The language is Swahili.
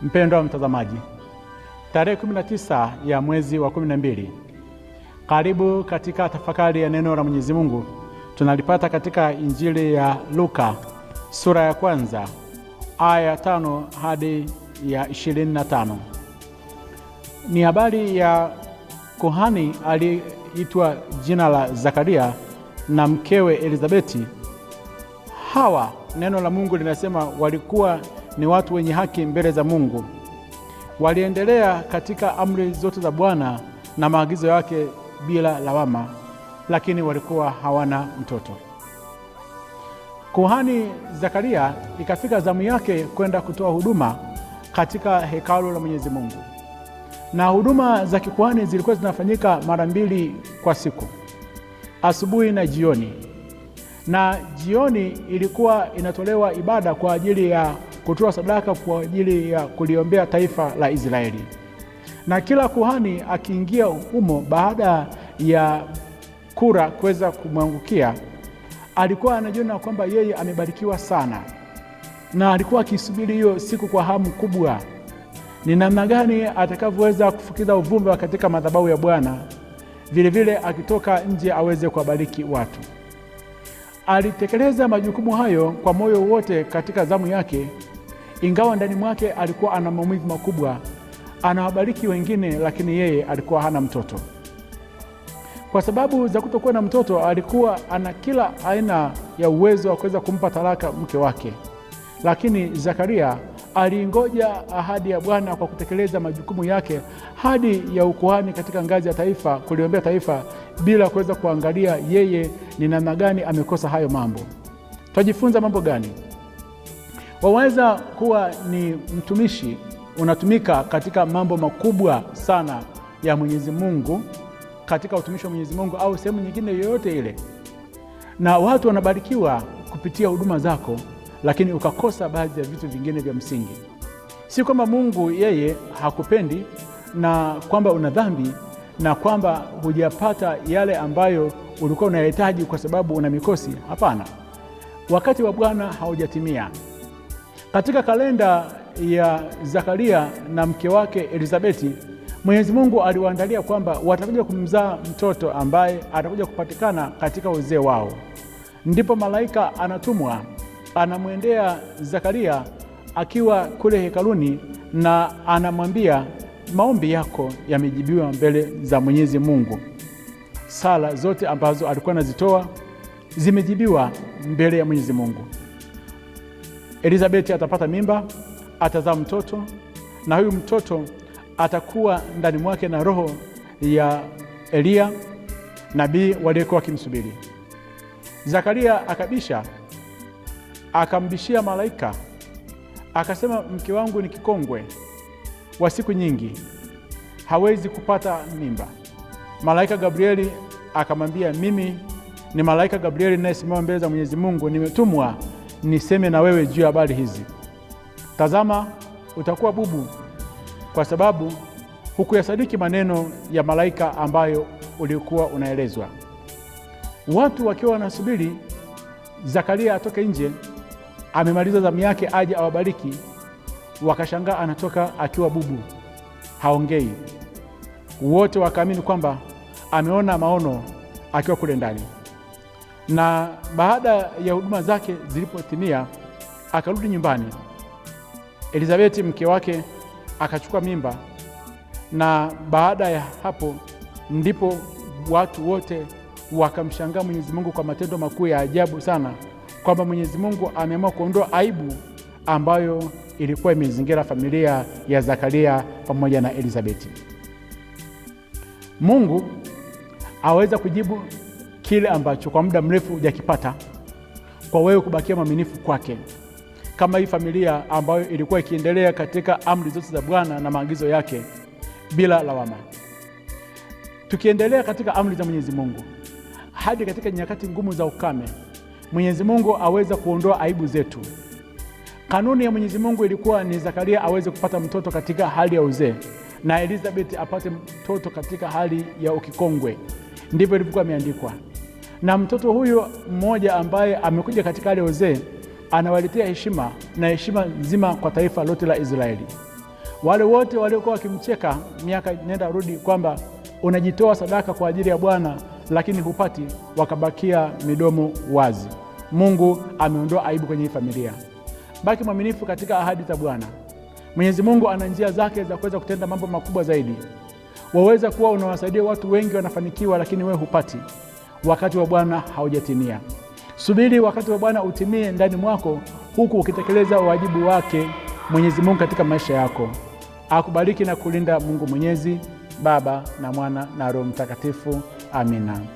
Mpendwa mtazamaji, tarehe 19 ya mwezi wa 12, karibu katika tafakari ya neno la Mwenyezi Mungu. Tunalipata katika Injili ya Luka sura ya 1 aya ya 5 hadi ya 25. Ni habari ya kuhani aliyeitwa jina la Zakaria na mkewe Elizabeti. Hawa, neno la Mungu linasema, walikuwa ni watu wenye haki mbele za Mungu. Waliendelea katika amri zote za Bwana na maagizo yake bila lawama, lakini walikuwa hawana mtoto. Kuhani Zakaria ikafika zamu yake kwenda kutoa huduma katika hekalu la Mwenyezi Mungu. Na huduma za kikuhani zilikuwa zinafanyika mara 2 kwa siku, asubuhi na jioni. Na jioni ilikuwa inatolewa ibada kwa ajili ya kutoa sadaka kwa ajili ya kuliombea taifa la Israeli. Na kila kuhani akiingia humo baada ya kura kuweza kumwangukia, alikuwa anajiona kwamba yeye amebarikiwa sana, na alikuwa akisubiri hiyo siku kwa hamu kubwa, ni namna gani atakavyoweza kufukiza uvumba katika madhabahu ya Bwana, vile vile akitoka nje aweze kuwabariki watu. Alitekeleza majukumu hayo kwa moyo wote katika zamu yake, ingawa ndani mwake alikuwa ana maumivu makubwa. Anawabariki wengine, lakini yeye alikuwa hana mtoto. Kwa sababu za kutokuwa na mtoto, alikuwa ana kila aina ya uwezo wa kuweza kumpa talaka mke wake. Lakini Zakaria aliingoja ahadi ya Bwana kwa kutekeleza majukumu yake hadi ya ukuhani katika ngazi ya taifa, kuliombea taifa, bila kuweza kuangalia yeye ni namna gani amekosa hayo mambo. Tujifunza mambo gani? Waweza kuwa ni mtumishi, unatumika katika mambo makubwa sana ya Mwenyezi Mungu, katika utumishi wa Mwenyezi Mungu au sehemu nyingine yoyote ile, na watu wanabarikiwa kupitia huduma zako, lakini ukakosa baadhi ya vitu vingine vya msingi. Si kwamba Mungu yeye hakupendi na kwamba una dhambi na kwamba hujapata yale ambayo ulikuwa unahitaji kwa sababu una mikosi. Hapana, wakati wa Bwana haujatimia. Katika kalenda ya Zakaria na mke wake Elizabeti, Mwenyezi Mungu aliwaandalia kwamba watakuja kumzaa mtoto ambaye atakuja kupatikana katika uzee wao. Ndipo malaika anatumwa, anamwendea Zakaria akiwa kule hekaluni, na anamwambia maombi yako yamejibiwa mbele za Mwenyezi Mungu. Sala zote ambazo alikuwa anazitoa zimejibiwa mbele ya Mwenyezi Mungu. Elizabeti atapata mimba, atazaa mtoto, na huyu mtoto atakuwa ndani mwake na roho ya Elia, nabii waliyekuwa wakimsubiri. Zakaria akabisha, akambishia malaika, akasema, mke wangu ni kikongwe wa siku nyingi, hawezi kupata mimba. Malaika Gabrieli akamwambia, mimi ni malaika Gabrieli ninayesimama mbele za Mwenyezi Mungu, nimetumwa niseme na wewe juu ya habari hizi. Tazama, utakuwa bubu kwa sababu hukuyasadiki maneno ya malaika ambayo ulikuwa unaelezwa. Watu wakiwa wanasubiri Zakaria atoke nje, amemaliza zamu yake aje awabariki, wakashangaa anatoka akiwa bubu, haongei. Wote wakaamini kwamba ameona maono akiwa kule ndani. Na baada ya huduma zake zilipotimia, akarudi nyumbani. Elizabeti mke wake akachukua mimba, na baada ya hapo ndipo watu wote wakamshangaa Mwenyezi Mungu kwa matendo makuu ya ajabu sana, kwamba Mwenyezi Mungu ameamua kuondoa aibu ambayo ilikuwa imezingira familia ya Zakaria pamoja na Elizabeti. Mungu aweza kujibu kile ambacho kwa muda mrefu hujakipata, kwa wewe kubakia mwaminifu kwake, kama hii familia ambayo ilikuwa ikiendelea katika amri zote za Bwana na maagizo yake bila lawama. Tukiendelea katika amri za Mwenyezi Mungu hadi katika nyakati ngumu za ukame, Mwenyezi Mungu aweza kuondoa aibu zetu. Kanuni ya Mwenyezi Mungu ilikuwa ni Zakaria aweze kupata mtoto katika hali ya uzee, na Elizabeth apate mtoto katika hali ya ukikongwe. Ndivyo ilivyokuwa imeandikwa. Na mtoto huyo mmoja ambaye amekuja katika hali ya uzee anawaletea heshima na heshima nzima kwa taifa lote la Israeli. Wale wote waliokuwa wakimcheka miaka nenda rudi kwamba unajitoa sadaka kwa ajili ya Bwana lakini hupati, wakabakia midomo wazi. Mungu ameondoa aibu kwenye hii familia. Baki mwaminifu katika ahadi za Bwana. Mwenyezi Mungu ana njia zake za kuweza kutenda mambo makubwa zaidi. Waweza kuwa unawasaidia watu wengi wanafanikiwa, lakini wewe hupati. Wakati wa Bwana haujatimia. Subiri wakati wa Bwana utimie ndani mwako, huku ukitekeleza wajibu wake Mwenyezi Mungu katika maisha yako. Akubariki na kulinda Mungu Mwenyezi, Baba na Mwana na Roho Mtakatifu. Amina.